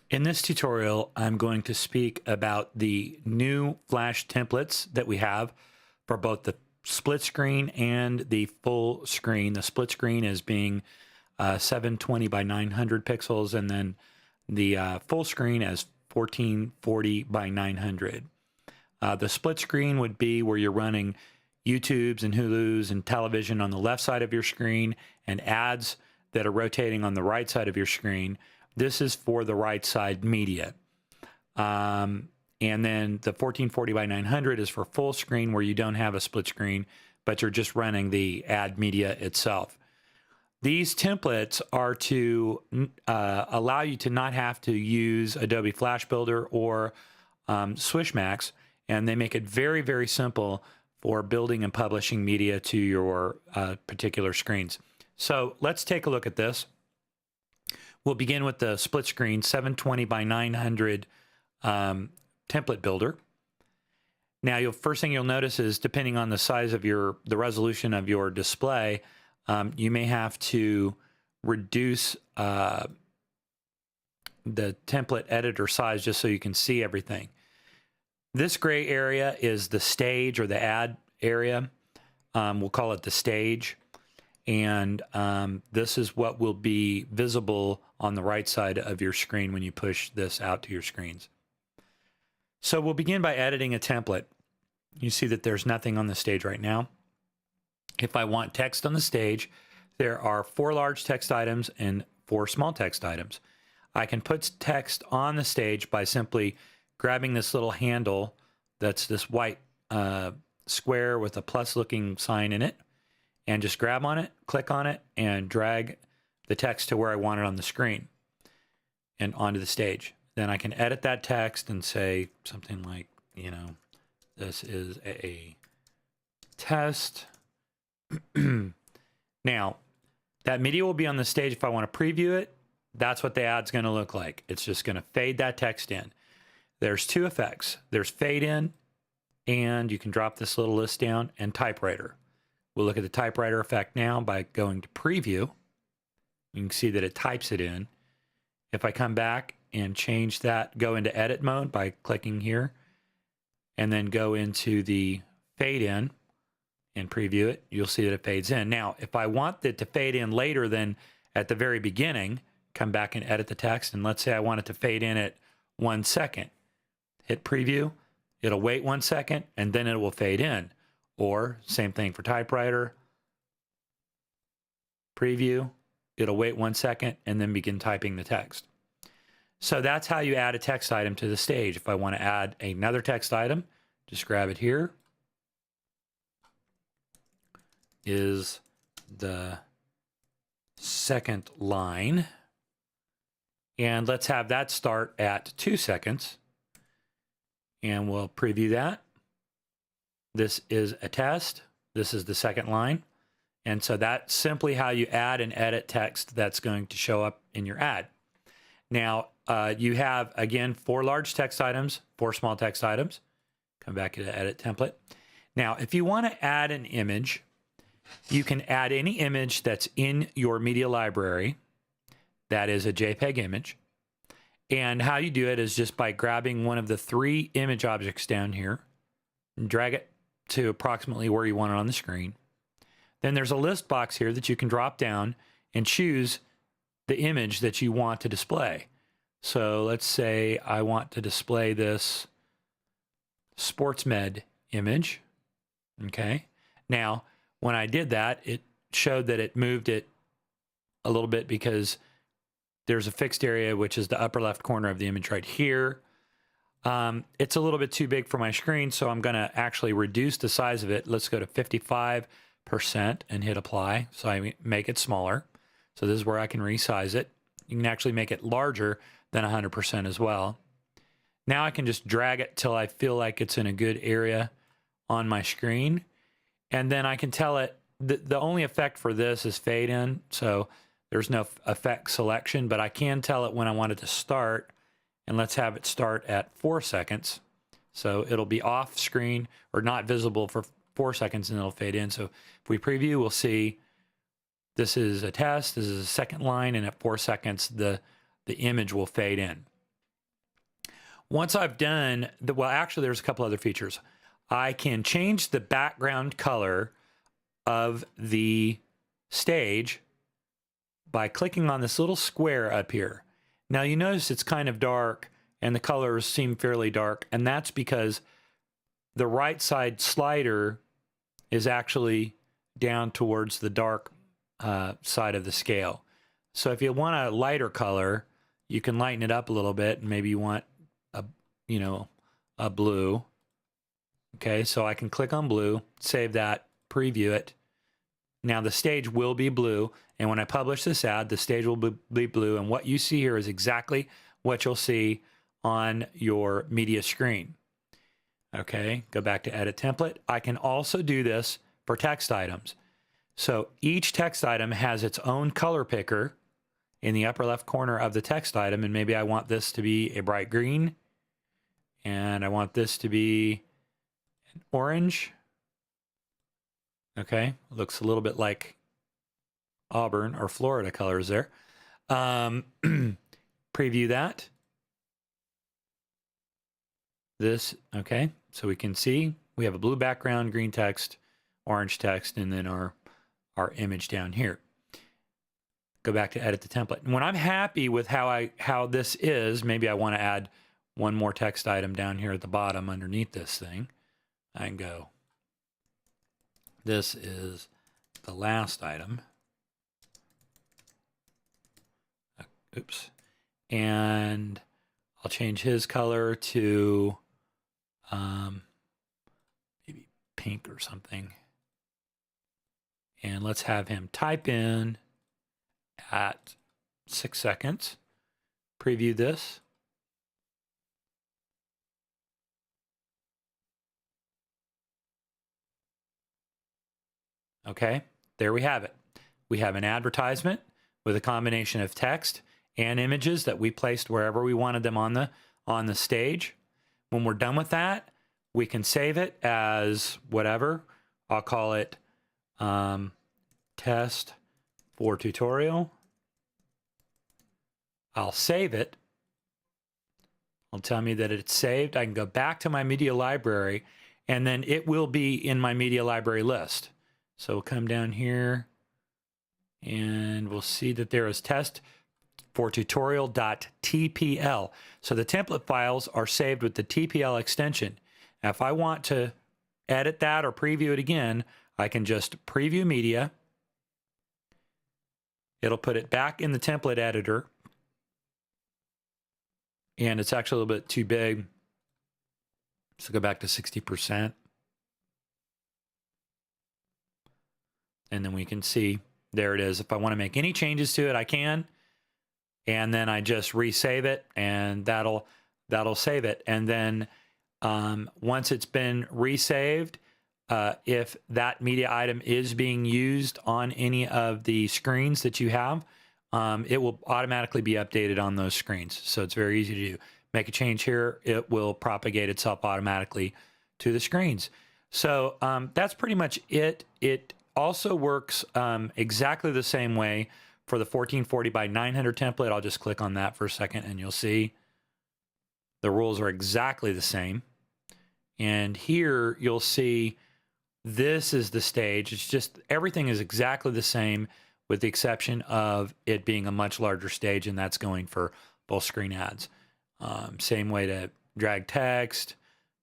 In this tutorial, I'm going to speak about the new Flash templates that we have for both the split screen and the full screen. The split screen is being 720 by 900 pixels, and then the full screen as 1440 by 900. The split screen would be where you're running YouTubes and Hulus and television on the left side of your screen and ads that are rotating on the right side of your screen. This is for the right side media. And then the 1440 by 900 is for full screen where you don't have a split screen, but you're just running the ad media itself. These templates are to allow you to not have to use Adobe Flash Builder or Swishmax, and they make it very, very simple for building and publishing media to your particular screens. So let's take a look at this. We'll begin with the split screen 720 by 900 template builder. Now, first thing you'll notice is depending on the size of the resolution of your display, you may have to reduce the template editor size just so you can see everything. This gray area is the stage or the ad area. We'll call it the stage. And this is what will be visible on the right side of your screen when you push this out to your screens. So we'll begin by editing a template. You see that there's nothing on the stage right now. If I want text on the stage, there are 4 large text items and 4 small text items. I can put text on the stage by simply grabbing this little handle that's this white square with a plus looking sign in it, and just grab on it, click on it, and drag the text to where I want it on the screen and onto the stage. Then I can edit that text and say something like, this is a test. Now, that media will be on the stage. If I want to preview it, that's what the ad's going to look like. It's just going to fade that text in. There's 2 effects. There's fade in, and you can drop this little list down, and typewriter. We'll look at the typewriter effect now by going to preview. You can see that it types it in. If I come back and change that, go into edit mode by clicking here, and then go into the fade in and preview it, you'll see that it fades in. Now, if I want it to fade in later than at the very beginning, come back and edit the text, and let's say I want it to fade in at 1 second. Hit preview, it'll wait 1 second, and then it will fade in. Or same thing for typewriter, preview, it'll wait 1 second and then begin typing the text. So that's how you add a text item to the stage. If I want to add another text item, just grab it here. Is the second line. And let's have that start at 2 seconds. And we'll preview that. This is a test. This is the second line. And so that's simply how you add and edit text that's going to show up in your ad. Now, you have, again, 4 large text items, 4 small text items. Come back to the edit template. Now, if you want to add an image, you can add any image that's in your media library. That is a JPEG image. And how you do it is just by grabbing one of the 3 image objects down here and drag it to approximately where you want it on the screen. Then there's a list box here that you can drop down and choose the image that you want to display. So let's say I want to display this SportsMed image. Okay. Now, when I did that, it showed that it moved it a little bit because there's a fixed area, which is the upper left corner of the image right here. It's a little bit too big for my screen, so I'm going to actually reduce the size of it. Let's go to 55% and hit apply. So I make it smaller. So this is where I can resize it. You can actually make it larger than 100% as well. Now I can just drag it till I feel like it's in a good area on my screen. And then I can tell it, the only effect for this is fade in. So there's no effect selection, but I can tell it when I want it to start. And let's have it start at 4 seconds. So it'll be off screen or not visible for 4 seconds and it'll fade in. So if we preview, we'll see this is a test. This is a second line. And at 4 seconds, the image will fade in. Once I've done the, well, actually, there's a couple other features. I can change the background color of the stage by clicking on this little square up here. Now you notice it's kind of dark and the colors seem fairly dark, and that's because the right side slider is actually down towards the dark side of the scale. So if you want a lighter color, you can lighten it up a little bit, and maybe you want a, you know, a blue. Okay, so I can click on blue, save that, preview it. Now the stage will be blue, and when I publish this ad, the stage will be blue, and what you see here is exactly what you'll see on your media screen. Okay, go back to Edit Template. I can also do this for text items. So each text item has its own color picker in the upper left corner of the text item, and maybe I want this to be a bright green, and I want this to be an orange. Okay, looks a little bit like Auburn or Florida colors there. Preview that. This, okay, so we can see we have a blue background, green text, orange text, and then our image down here. Go back to edit the template. And when I'm happy with how this is, maybe I want to add one more text item down here at the bottom underneath this thing. I can go, this is the last item. Oops. And I'll change his color to maybe pink or something. And let's have him type in at 6 seconds. Preview this. Okay, there we have it. We have an advertisement with a combination of text and images that we placed wherever we wanted them on the stage. When we're done with that, we can save it as whatever. I'll call it test for tutorial. I'll save it. It'll tell me that it's saved. I can go back to my media library, and then it will be in my media library list. So we'll come down here, and we'll see that there is test for tutorial.tpl. So the template files are saved with the TPL extension. Now, if I want to edit that or preview it again, I can just preview media. It'll put it back in the template editor. And it's actually a little bit too big. So go back to 60%. And then we can see, there it is. If I want to make any changes to it, I can. And then I just resave it, and that'll save it. And then once it's been resaved, if that media item is being used on any of the screens that you have, it will automatically be updated on those screens. So it's very easy to do. Make a change here, it will propagate itself automatically to the screens. So that's pretty much it. It also works exactly the same way for the 1440 by 900 template. I'll just click on that for a second, and you'll see the rules are exactly the same. And here you'll see this is the stage. It's just everything is exactly the same, with the exception of it being a much larger stage, and that's going for full screen ads. Same way to drag text,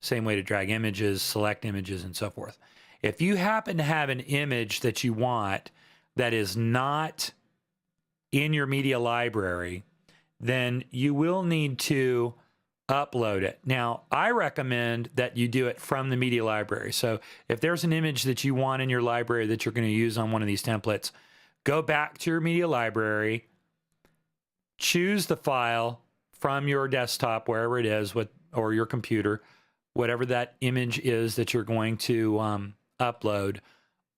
same way to drag images, select images, and so forth. If you happen to have an image that you want that is not in your media library, then you will need to upload it. Now, I recommend that you do it from the media library. So if there's an image that you want in your library that you're going to use on one of these templates, go back to your media library, choose the file from your desktop, wherever it is, or your computer, whatever that image is that you're going to upload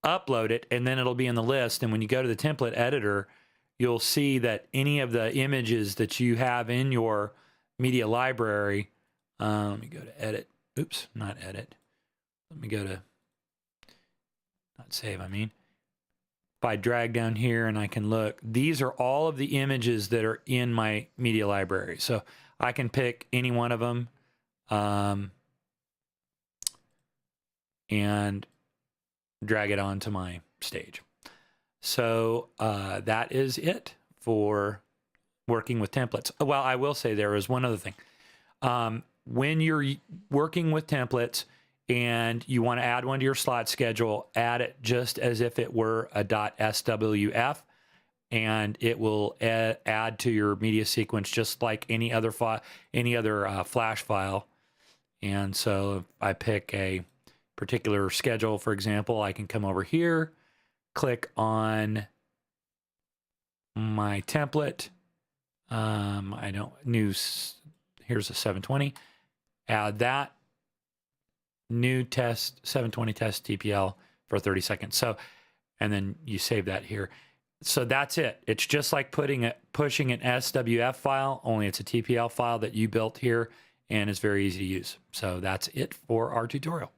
it, and then it'll be in the list. And when you go to the template editor, you'll see that any of the images that you have in your media library, let me go to edit. Oops, not edit. Let me go to, not save, I mean. If I drag down here and I can look, these are all of the images that are in my media library. So I can pick any one of them and drag it onto my stage. So that is it for working with templates. Well, I will say there is one other thing. When you're working with templates and you want to add one to your slot schedule, add it just as if it were a .swf, and it will add to your media sequence just like any other Flash file. And so if I pick a particular schedule, for example, I can come over here, click on my template. Here's a 720. Add that. New test, 720 test TPL for 30 seconds. So, and then you save that here. So that's it. It's just like pushing an SWF file, only it's a TPL file that you built here, and it's very easy to use. So that's it for our tutorial.